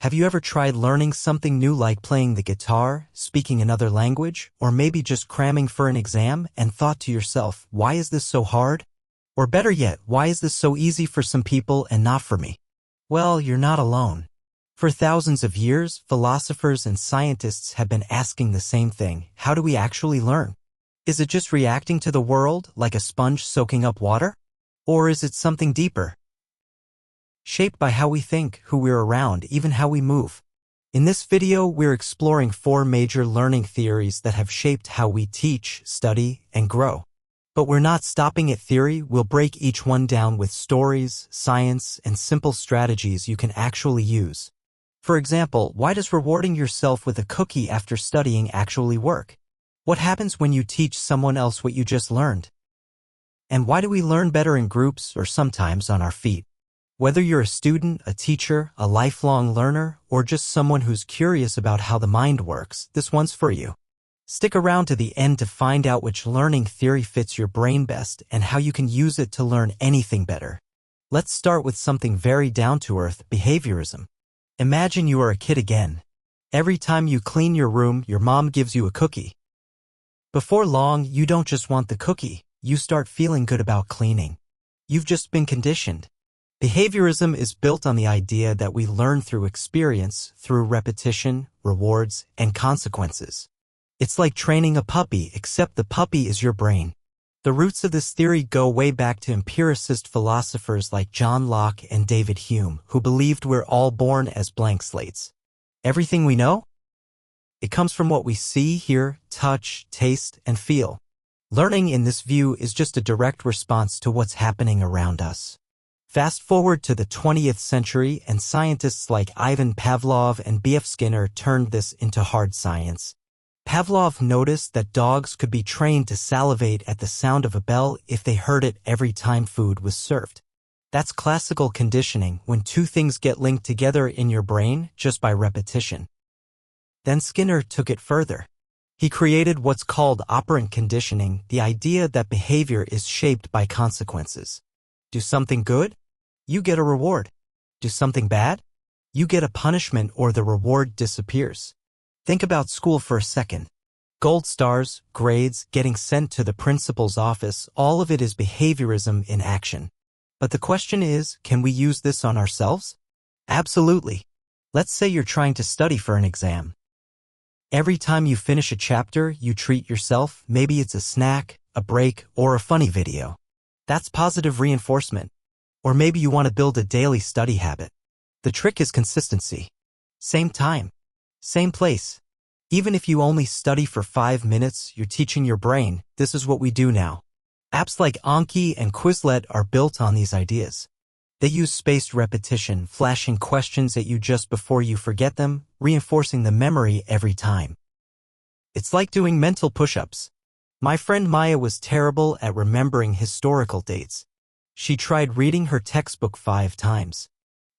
Have you ever tried learning something new like playing the guitar, speaking another language, or maybe just cramming for an exam and thought to yourself, why is this so hard? Or better yet, why is this so easy for some people and not for me? Well, you're not alone. For thousands of years, philosophers and scientists have been asking the same thing. How do we actually learn? Is it just reacting to the world like a sponge soaking up water? Or is it something deeper? Shaped by how we think, who we're around, even how we move. In this video, we're exploring 4 major learning theories that have shaped how we teach, study, and grow. But we're not stopping at theory. We'll break each one down with stories, science, and simple strategies you can actually use. For example, why does rewarding yourself with a cookie after studying actually work? What happens when you teach someone else what you just learned? And why do we learn better in groups or sometimes on our feet? Whether you're a student, a teacher, a lifelong learner, or just someone who's curious about how the mind works, this one's for you. Stick around to the end to find out which learning theory fits your brain best and how you can use it to learn anything better. Let's start with something very down-to-earth, behaviorism. Imagine you are a kid again. Every time you clean your room, your mom gives you a cookie. Before long, you don't just want the cookie, you start feeling good about cleaning. You've just been conditioned. Behaviorism is built on the idea that we learn through experience, through repetition, rewards, and consequences. It's like training a puppy, except the puppy is your brain. The roots of this theory go way back to empiricist philosophers like John Locke and David Hume, who believed we're all born as blank slates. Everything we know? It comes from what we see, hear, touch, taste, and feel. Learning in this view is just a direct response to what's happening around us. Fast forward to the 20th century, and scientists like Ivan Pavlov and B.F. Skinner turned this into hard science. Pavlov noticed that dogs could be trained to salivate at the sound of a bell if they heard it every time food was served. That's classical conditioning, when 2 things get linked together in your brain just by repetition. Then Skinner took it further. He created what's called operant conditioning, the idea that behavior is shaped by consequences. Do something good? You get a reward. Do something bad? You get a punishment or the reward disappears. Think about school for a second. Gold stars, grades, getting sent to the principal's office, all of it is behaviorism in action. But the question is, can we use this on ourselves? Absolutely. Let's say you're trying to study for an exam. Every time you finish a chapter, you treat yourself. Maybe it's a snack, a break, or a funny video. That's positive reinforcement. Or maybe you want to build a daily study habit. The trick is consistency. Same time. Same place. Even if you only study for 5 minutes, you're teaching your brain, this is what we do now. Apps like Anki and Quizlet are built on these ideas. They use spaced repetition, flashing questions at you just before you forget them, reinforcing the memory every time. It's like doing mental push-ups. My friend Maya was terrible at remembering historical dates. She tried reading her textbook 5 times.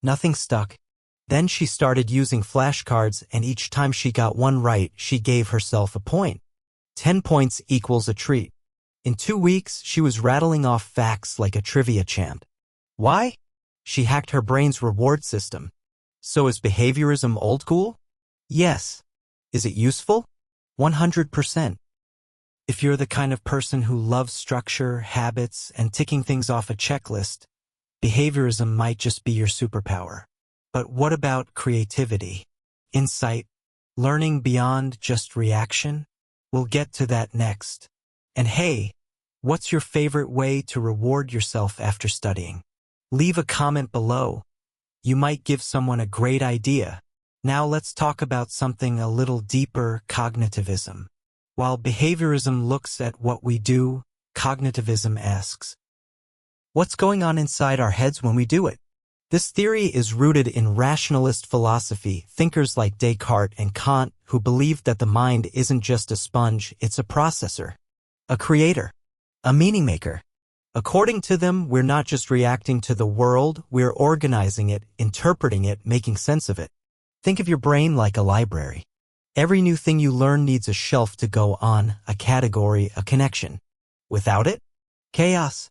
Nothing stuck. Then she started using flashcards, and each time she got one right, she gave herself a point. 10 points equals a treat. In 2 weeks, she was rattling off facts like a trivia champ. Why? She hacked her brain's reward system. So is behaviorism old school? Yes. Is it useful? 100%. If you're the kind of person who loves structure, habits, and ticking things off a checklist, behaviorism might just be your superpower. But what about creativity, insight, learning beyond just reaction? We'll get to that next. And hey, what's your favorite way to reward yourself after studying? Leave a comment below. You might give someone a great idea. Now let's talk about something a little deeper, cognitivism. While behaviorism looks at what we do, cognitivism asks, what's going on inside our heads when we do it? This theory is rooted in rationalist philosophy, thinkers like Descartes and Kant, who believed that the mind isn't just a sponge, it's a processor, a creator, a meaning maker. According to them, we're not just reacting to the world, we're organizing it, interpreting it, making sense of it. Think of your brain like a library. Every new thing you learn needs a shelf to go on, a category, a connection. Without it, chaos.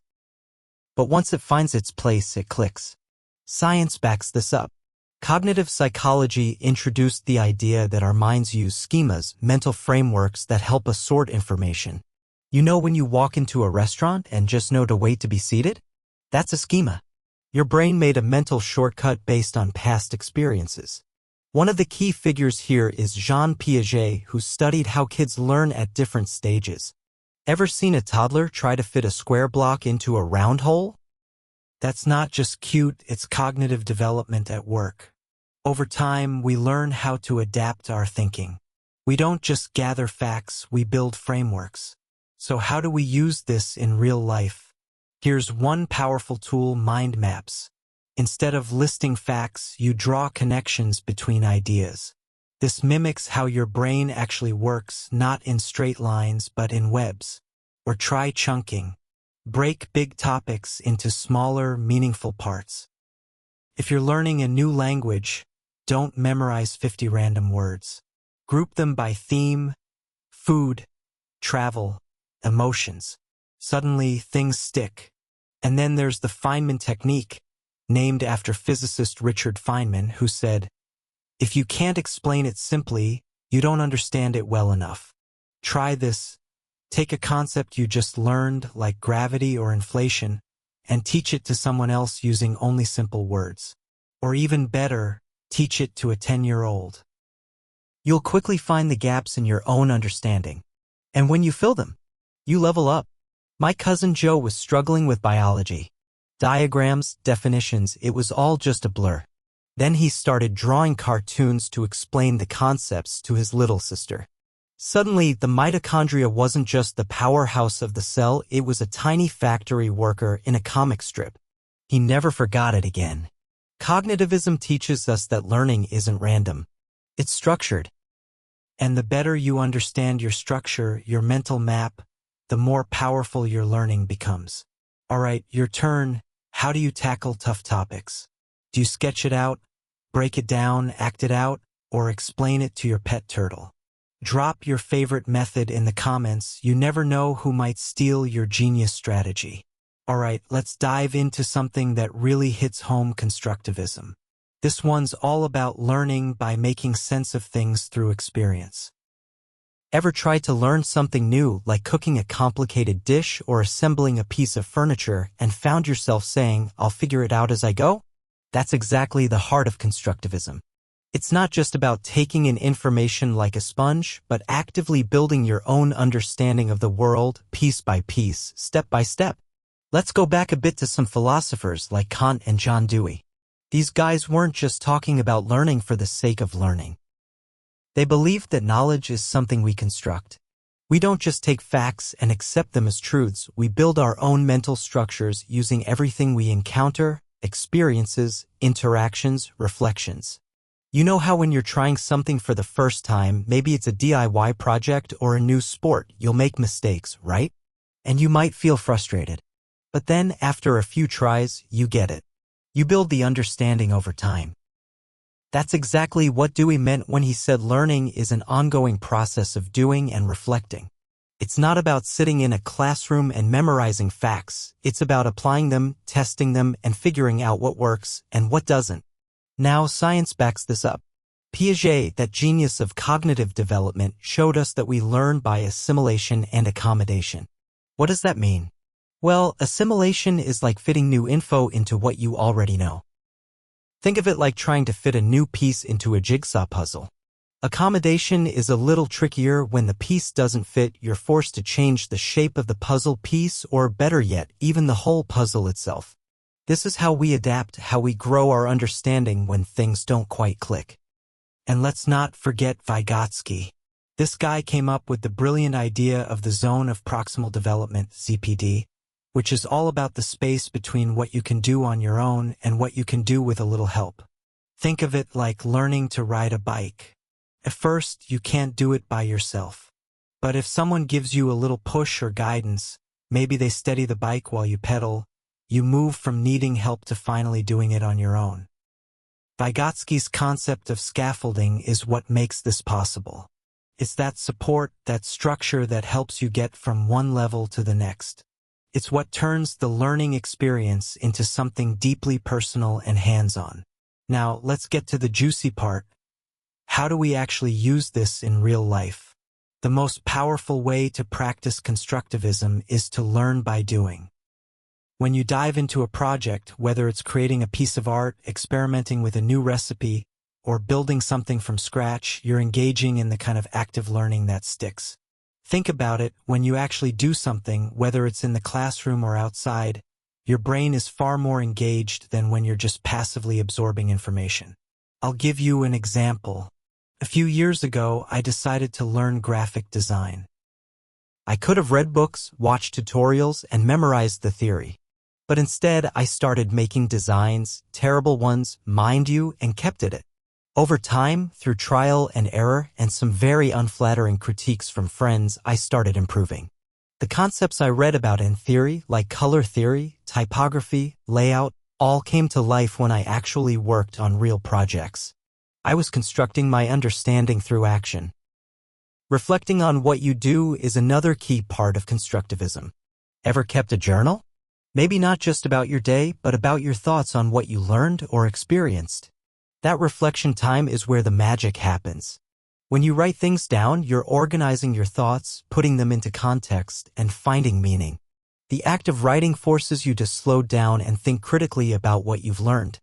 But once it finds its place, it clicks. Science backs this up. Cognitive psychology introduced the idea that our minds use schemas, mental frameworks that help us sort information. You know when you walk into a restaurant and just know to wait to be seated? That's a schema. Your brain made a mental shortcut based on past experiences. One of the key figures here is Jean Piaget, who studied how kids learn at different stages. Ever seen a toddler try to fit a square block into a round hole? That's not just cute, it's cognitive development at work. Over time, we learn how to adapt our thinking. We don't just gather facts, we build frameworks. So how do we use this in real life? Here's one powerful tool: mind maps. Instead of listing facts, you draw connections between ideas. This mimics how your brain actually works, not in straight lines but in webs. Or try chunking. Break big topics into smaller, meaningful parts. If you're learning a new language, don't memorize 50 random words. Group them by theme, food, travel, emotions. Suddenly, things stick. And then there's the Feynman technique, named after physicist Richard Feynman, who said, "If you can't explain it simply, you don't understand it well enough." Try this. Take a concept you just learned, like gravity or inflation, and teach it to someone else using only simple words. Or even better, teach it to a 10-year-old. You'll quickly find the gaps in your own understanding. And when you fill them, you level up. My cousin Joe was struggling with biology. Diagrams, definitions, it was all just a blur. Then he started drawing cartoons to explain the concepts to his little sister. Suddenly, the mitochondria wasn't just the powerhouse of the cell, it was a tiny factory worker in a comic strip. He never forgot it again. Cognitivism teaches us that learning isn't random. It's structured. And the better you understand your structure, your mental map, the more powerful your learning becomes. All right, your turn. How do you tackle tough topics? Do you sketch it out, break it down, act it out, or explain it to your pet turtle? Drop your favorite method in the comments. You never know who might steal your genius strategy. All right, let's dive into something that really hits home: constructivism. This one's all about learning by making sense of things through experience. Ever tried to learn something new, like cooking a complicated dish or assembling a piece of furniture, and found yourself saying, "I'll figure it out as I go"? That's exactly the heart of constructivism. It's not just about taking in information like a sponge, but actively building your own understanding of the world, piece by piece, step by step. Let's go back a bit to some philosophers like Kant and John Dewey. These guys weren't just talking about learning for the sake of learning. They believed that knowledge is something we construct. We don't just take facts and accept them as truths, we build our own mental structures using everything we encounter, experiences, interactions, reflections. You know how when you're trying something for the first time, maybe it's a DIY project or a new sport, you'll make mistakes, right? And you might feel frustrated. But then, after a few tries, you get it. You build the understanding over time. That's exactly what Dewey meant when he said learning is an ongoing process of doing and reflecting. It's not about sitting in a classroom and memorizing facts. It's about applying them, testing them, and figuring out what works and what doesn't. Now, science backs this up. Piaget, that genius of cognitive development, showed us that we learn by assimilation and accommodation. What does that mean? Well, assimilation is like fitting new info into what you already know. Think of it like trying to fit a new piece into a jigsaw puzzle. Accommodation is a little trickier. When the piece doesn't fit, you're forced to change the shape of the puzzle piece, or better yet, even the whole puzzle itself. This is how we adapt, how we grow our understanding when things don't quite click. And let's not forget Vygotsky. This guy came up with the brilliant idea of the zone of proximal development, ZPD, which is all about the space between what you can do on your own and what you can do with a little help. Think of it like learning to ride a bike. At first, you can't do it by yourself. But if someone gives you a little push or guidance, maybe they steady the bike while you pedal, you move from needing help to finally doing it on your own. Vygotsky's concept of scaffolding is what makes this possible. It's that support, that structure that helps you get from one level to the next. It's what turns the learning experience into something deeply personal and hands-on. Now, let's get to the juicy part. How do we actually use this in real life? The most powerful way to practice constructivism is to learn by doing. When you dive into a project, whether it's creating a piece of art, experimenting with a new recipe, or building something from scratch, you're engaging in the kind of active learning that sticks. Think about it, when you actually do something, whether it's in the classroom or outside, your brain is far more engaged than when you're just passively absorbing information. I'll give you an example. A few years ago, I decided to learn graphic design. I could have read books, watched tutorials, and memorized the theory. But instead, I started making designs, terrible ones, mind you, and kept at it. Over time, through trial and error and some very unflattering critiques from friends, I started improving. The concepts I read about in theory, like color theory, typography, layout, all came to life when I actually worked on real projects. I was constructing my understanding through action. Reflecting on what you do is another key part of constructivism. Ever kept a journal? Maybe not just about your day, but about your thoughts on what you learned or experienced. That reflection time is where the magic happens. When you write things down, you're organizing your thoughts, putting them into context, and finding meaning. The act of writing forces you to slow down and think critically about what you've learned.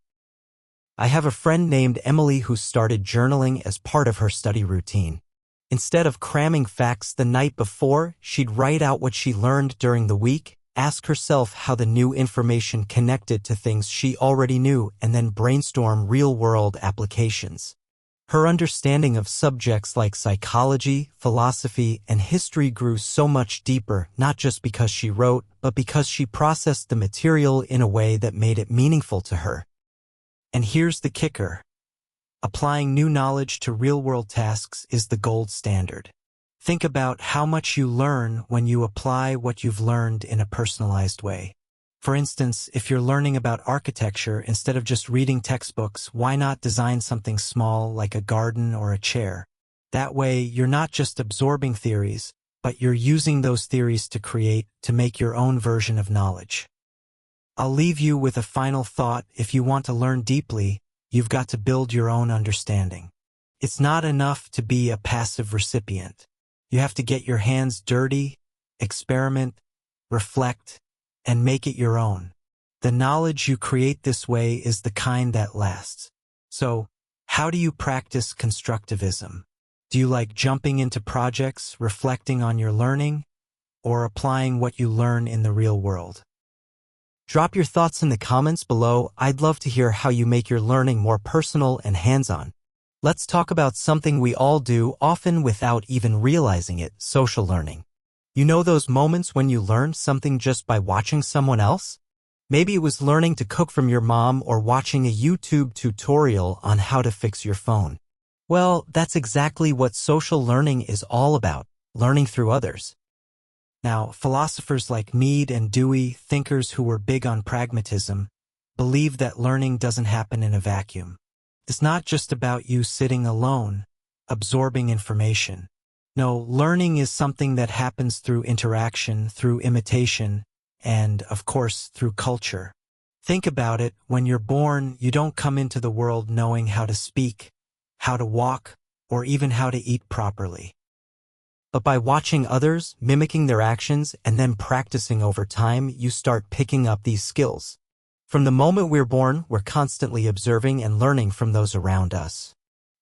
I have a friend named Emily who started journaling as part of her study routine. Instead of cramming facts the night before, she'd write out what she learned during the week, ask herself how the new information connected to things she already knew, and then brainstorm real-world applications. Her understanding of subjects like psychology, philosophy, and history grew so much deeper, not just because she wrote, but because she processed the material in a way that made it meaningful to her. And here's the kicker. Applying new knowledge to real-world tasks is the gold standard. Think about how much you learn when you apply what you've learned in a personalized way. For instance, if you're learning about architecture, instead of just reading textbooks, why not design something small like a garden or a chair? That way, you're not just absorbing theories, but you're using those theories to make your own version of knowledge. I'll leave you with a final thought. If you want to learn deeply, you've got to build your own understanding. It's not enough to be a passive recipient. You have to get your hands dirty, experiment, reflect, and make it your own. The knowledge you create this way is the kind that lasts. So, how do you practice constructivism? Do you like jumping into projects, reflecting on your learning, or applying what you learn in the real world? Drop your thoughts in the comments below. I'd love to hear how you make your learning more personal and hands-on. Let's talk about something we all do, often without even realizing it: social learning. You know those moments when you learn something just by watching someone else? Maybe it was learning to cook from your mom or watching a YouTube tutorial on how to fix your phone. Well, that's exactly what social learning is all about, learning through others. Now, philosophers like Mead and Dewey, thinkers who were big on pragmatism, believe that learning doesn't happen in a vacuum. It's not just about you sitting alone, absorbing information. No, learning is something that happens through interaction, through imitation, and, of course, through culture. Think about it. When you're born, you don't come into the world knowing how to speak, how to walk, or even how to eat properly. But by watching others, mimicking their actions, and then practicing over time, you start picking up these skills. From the moment we're born, we're constantly observing and learning from those around us.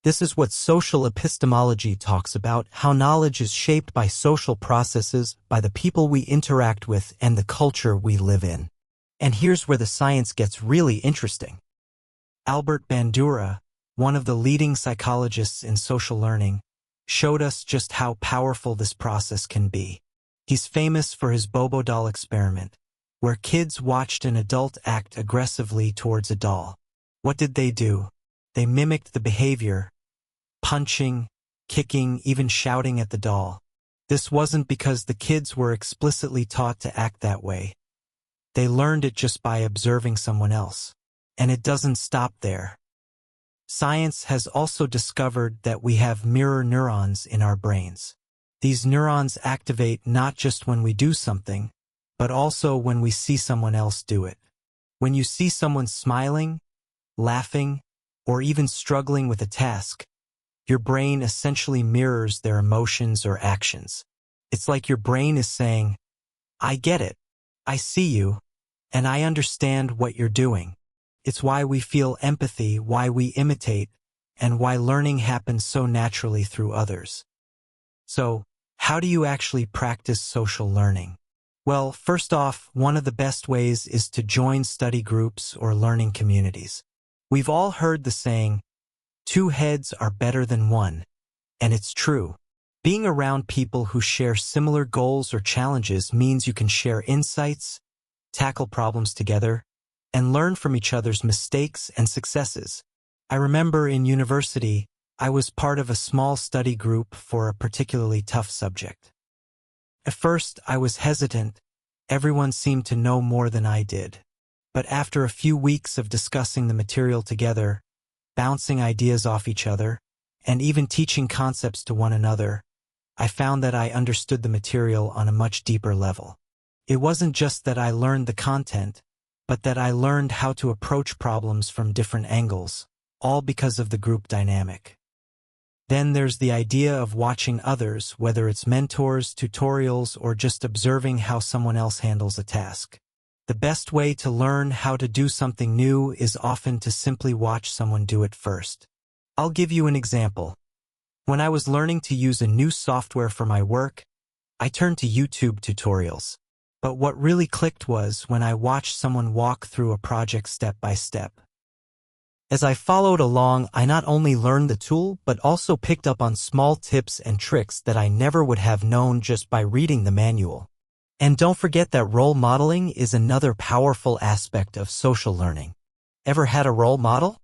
This is what social epistemology talks about, how knowledge is shaped by social processes, by the people we interact with, and the culture we live in. And here's where the science gets really interesting. Albert Bandura, one of the leading psychologists in social learning, showed us just how powerful this process can be. He's famous for his Bobo doll experiment, where kids watched an adult act aggressively towards a doll. What did they do? They mimicked the behavior, punching, kicking, even shouting at the doll. This wasn't because the kids were explicitly taught to act that way. They learned it just by observing someone else. And it doesn't stop there. Science has also discovered that we have mirror neurons in our brains. These neurons activate not just when we do something, but also when we see someone else do it. When you see someone smiling, laughing, or even struggling with a task, your brain essentially mirrors their emotions or actions. It's like your brain is saying, I get it, I see you, and I understand what you're doing. It's why we feel empathy, why we imitate, and why learning happens so naturally through others. So, how do you actually practice social learning? Well, first off, one of the best ways is to join study groups or learning communities. We've all heard the saying, 2 heads are better than 1, and it's true. Being around people who share similar goals or challenges means you can share insights, tackle problems together, and learn from each other's mistakes and successes. I remember in university, I was part of a small study group for a particularly tough subject. At first, I was hesitant. Everyone seemed to know more than I did. But after a few weeks of discussing the material together, bouncing ideas off each other, and even teaching concepts to one another, I found that I understood the material on a much deeper level. It wasn't just that I learned the content, but that I learned how to approach problems from different angles, all because of the group dynamic. Then there's the idea of watching others, whether it's mentors, tutorials, or just observing how someone else handles a task. The best way to learn how to do something new is often to simply watch someone do it first. I'll give you an example. When I was learning to use a new software for my work, I turned to YouTube tutorials. But what really clicked was when I watched someone walk through a project step by step. As I followed along, I not only learned the tool, but also picked up on small tips and tricks that I never would have known just by reading the manual. And don't forget that role modeling is another powerful aspect of social learning. Ever had a role model?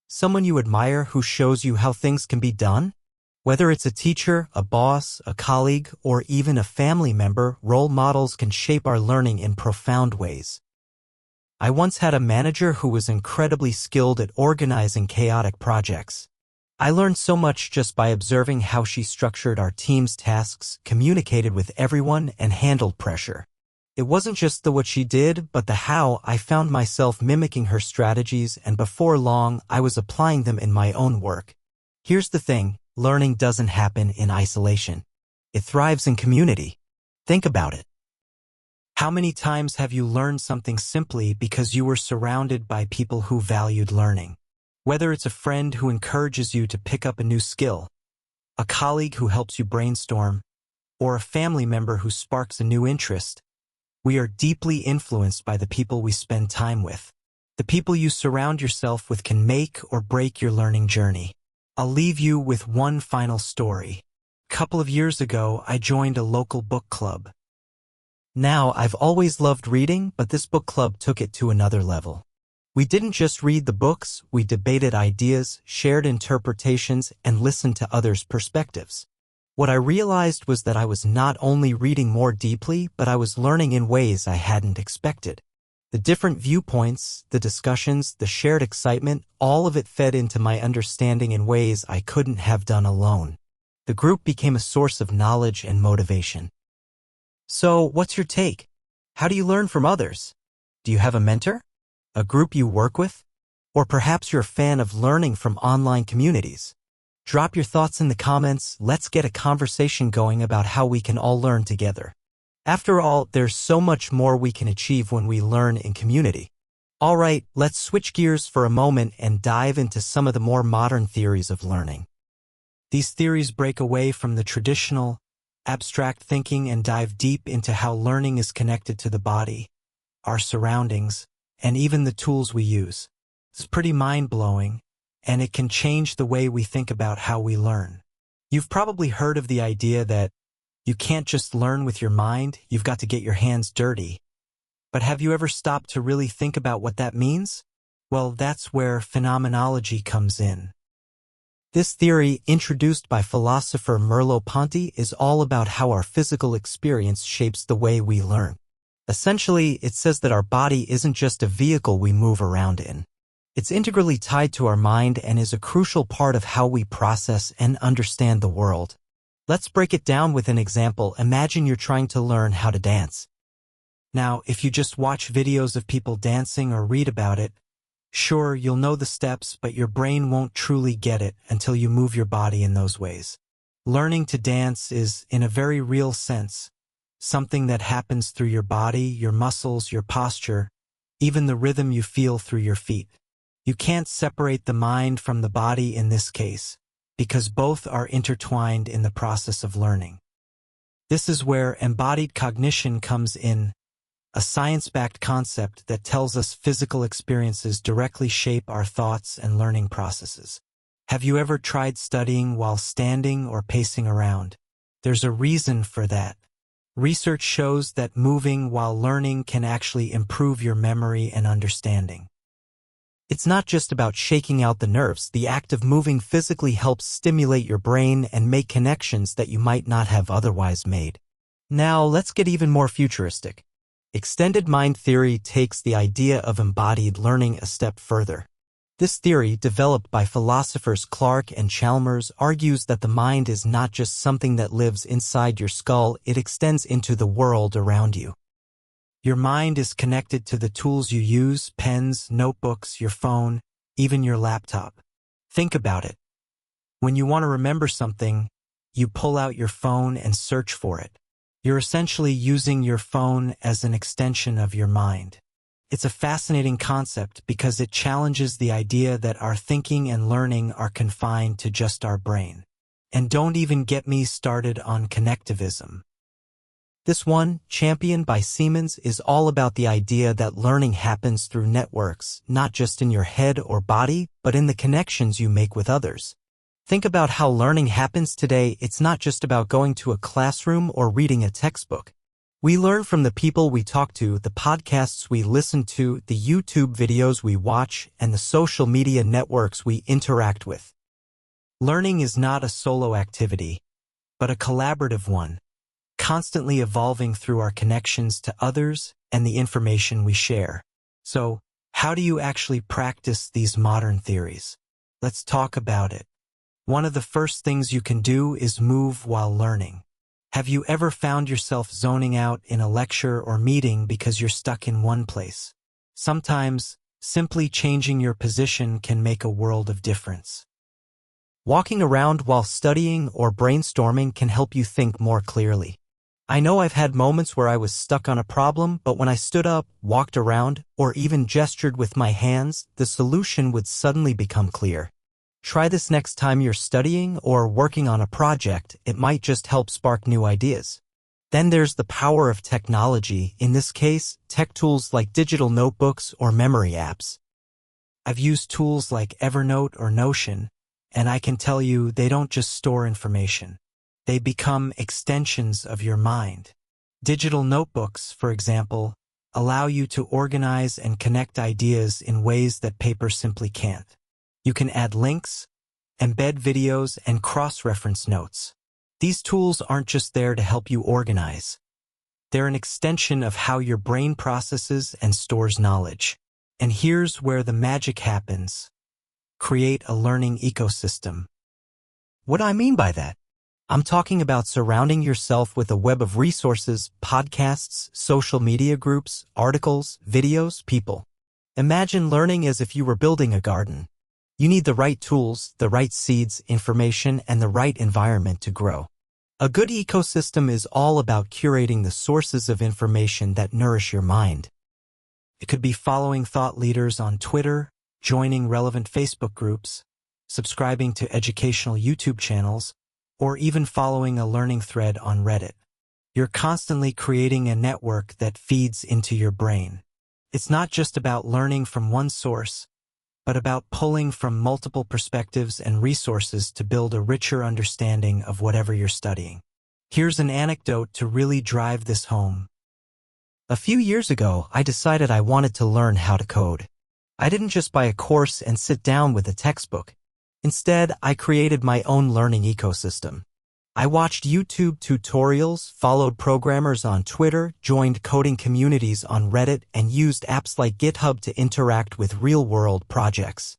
Someone you admire who shows you how things can be done? Whether it's a teacher, a boss, a colleague, or even a family member, role models can shape our learning in profound ways. I once had a manager who was incredibly skilled at organizing chaotic projects. I learned so much just by observing how she structured our team's tasks, communicated with everyone, and handled pressure. It wasn't just the what she did, but the how. I found myself mimicking her strategies, and before long, I was applying them in my own work. Here's the thing, learning doesn't happen in isolation. It thrives in community. Think about it. How many times have you learned something simply because you were surrounded by people who valued learning? Whether it's a friend who encourages you to pick up a new skill, a colleague who helps you brainstorm, or a family member who sparks a new interest, we are deeply influenced by the people we spend time with. The people you surround yourself with can make or break your learning journey. I'll leave you with one final story. A couple of years ago, I joined a local book club. Now, I've always loved reading, but this book club took it to another level. We didn't just read the books, we debated ideas, shared interpretations, and listened to others' perspectives. What I realized was that I was not only reading more deeply, but I was learning in ways I hadn't expected. The different viewpoints, the discussions, the shared excitement, all of it fed into my understanding in ways I couldn't have done alone. The group became a source of knowledge and motivation. So, what's your take? How do you learn from others? Do you have a mentor? A group you work with? Or perhaps you're a fan of learning from online communities? Drop your thoughts in the comments. Let's get a conversation going about how we can all learn together. After all, there's so much more we can achieve when we learn in community. All right, let's switch gears for a moment and dive into some of the more modern theories of learning. These theories break away from the traditional, abstract thinking and dive deep into how learning is connected to the body, our surroundings, and even the tools we use. It's pretty mind-blowing, and it can change the way we think about how we learn. You've probably heard of the idea that you can't just learn with your mind, you've got to get your hands dirty. But have you ever stopped to really think about what that means? Well, that's where phenomenology comes in. This theory, introduced by philosopher Merleau-Ponty, is all about how our physical experience shapes the way we learn. Essentially, it says that our body isn't just a vehicle we move around in. It's integrally tied to our mind and is a crucial part of how we process and understand the world. Let's break it down with an example. Imagine you're trying to learn how to dance. Now, if you just watch videos of people dancing or read about it, Sure, you'll know the steps, but your brain won't truly get it until you move your body in those ways. Learning to dance is, in a very real sense, something that happens through your body, your muscles, your posture, even the rhythm you feel through your feet. You can't separate the mind from the body in this case, because both are intertwined in the process of learning. This is where embodied cognition comes in, a science-backed concept that tells us physical experiences directly shape our thoughts and learning processes. Have you ever tried studying while standing or pacing around? There's a reason for that. Research shows that moving while learning can actually improve your memory and understanding. It's not just about shaking out the nerves. The act of moving physically helps stimulate your brain and make connections that you might not have otherwise made. Now, let's get even more futuristic. Extended mind theory takes the idea of embodied learning a step further. This theory, developed by philosophers Clark and Chalmers, argues that the mind is not just something that lives inside your skull, it extends into the world around you. Your mind is connected to the tools you use, pens, notebooks, your phone, even your laptop. Think about it. When you want to remember something, you pull out your phone and search for it. You're essentially using your phone as an extension of your mind. It's a fascinating concept because it challenges the idea that our thinking and learning are confined to just our brain. And don't even get me started on cognitivism. This one, championed by Siemens, is all about the idea that learning happens through networks, not just in your head or body, but in the connections you make with others. Think about how learning happens today. It's not just about going to a classroom or reading a textbook. We learn from the people we talk to, the podcasts we listen to, the YouTube videos we watch, and the social media networks we interact with. Learning is not a solo activity, but a collaborative one, constantly evolving through our connections to others and the information we share. So, how do you actually practice these modern theories? Let's talk about it. One of the first things you can do is move while learning. Have you ever found yourself zoning out in a lecture or meeting because you're stuck in one place? Sometimes, simply changing your position can make a world of difference. Walking around while studying or brainstorming can help you think more clearly. I know I've had moments where I was stuck on a problem, but when I stood up, walked around, or even gestured with my hands, the solution would suddenly become clear. Try this next time you're studying or working on a project. It might just help spark new ideas. Then there's the power of technology, in this case, tech tools like digital notebooks or memory apps. I've used tools like Evernote or Notion, and I can tell you they don't just store information. They become extensions of your mind. Digital notebooks, for example, allow you to organize and connect ideas in ways that paper simply can't. You can add links, embed videos, and cross-reference notes. These tools aren't just there to help you organize. They're an extension of how your brain processes and stores knowledge. And here's where the magic happens. Create a learning ecosystem. What do I mean by that? I'm talking about surrounding yourself with a web of resources, podcasts, social media groups, articles, videos, people. Imagine learning as if you were building a garden. You need the right tools, the right seeds, information, and the right environment to grow. A good ecosystem is all about curating the sources of information that nourish your mind. It could be following thought leaders on Twitter, joining relevant Facebook groups, subscribing to educational YouTube channels, or even following a learning thread on Reddit. You're constantly creating a network that feeds into your brain. It's not just about learning from one source, but about pulling from multiple perspectives and resources to build a richer understanding of whatever you're studying. Here's an anecdote to really drive this home. A few years ago, I decided I wanted to learn how to code. I didn't just buy a course and sit down with a textbook. Instead, I created my own learning ecosystem. I watched YouTube tutorials, followed programmers on Twitter, joined coding communities on Reddit, and used apps like GitHub to interact with real-world projects.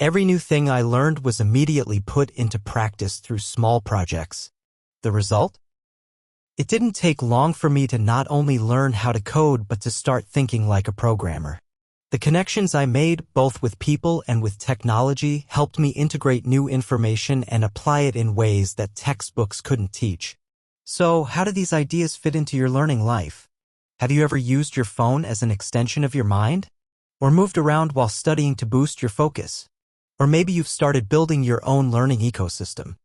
Every new thing I learned was immediately put into practice through small projects. The result? It didn't take long for me to not only learn how to code but to start thinking like a programmer. The connections I made, both with people and with technology, helped me integrate new information and apply it in ways that textbooks couldn't teach. So, how do these ideas fit into your learning life? Have you ever used your phone as an extension of your mind? Or moved around while studying to boost your focus? Or maybe you've started building your own learning ecosystem.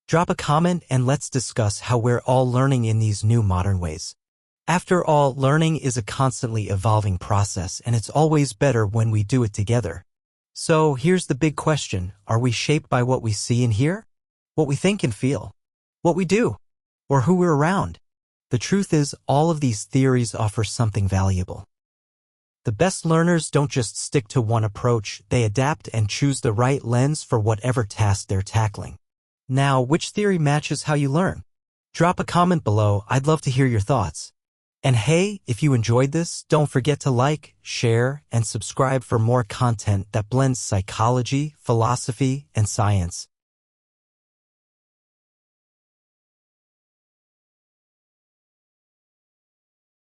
Drop a comment and let's discuss how we're all learning in these new modern ways. After all, learning is a constantly evolving process, and it's always better when we do it together. So here's the big question: are we shaped by what we see and hear? What we think and feel? What we do? Or who we're around? The truth is, all of these theories offer something valuable. The best learners don't just stick to one approach, they adapt and choose the right lens for whatever task they're tackling. Now, which theory matches how you learn? Drop a comment below, I'd love to hear your thoughts. And hey, if you enjoyed this, don't forget to like, share, and subscribe for more content that blends psychology, philosophy, and science.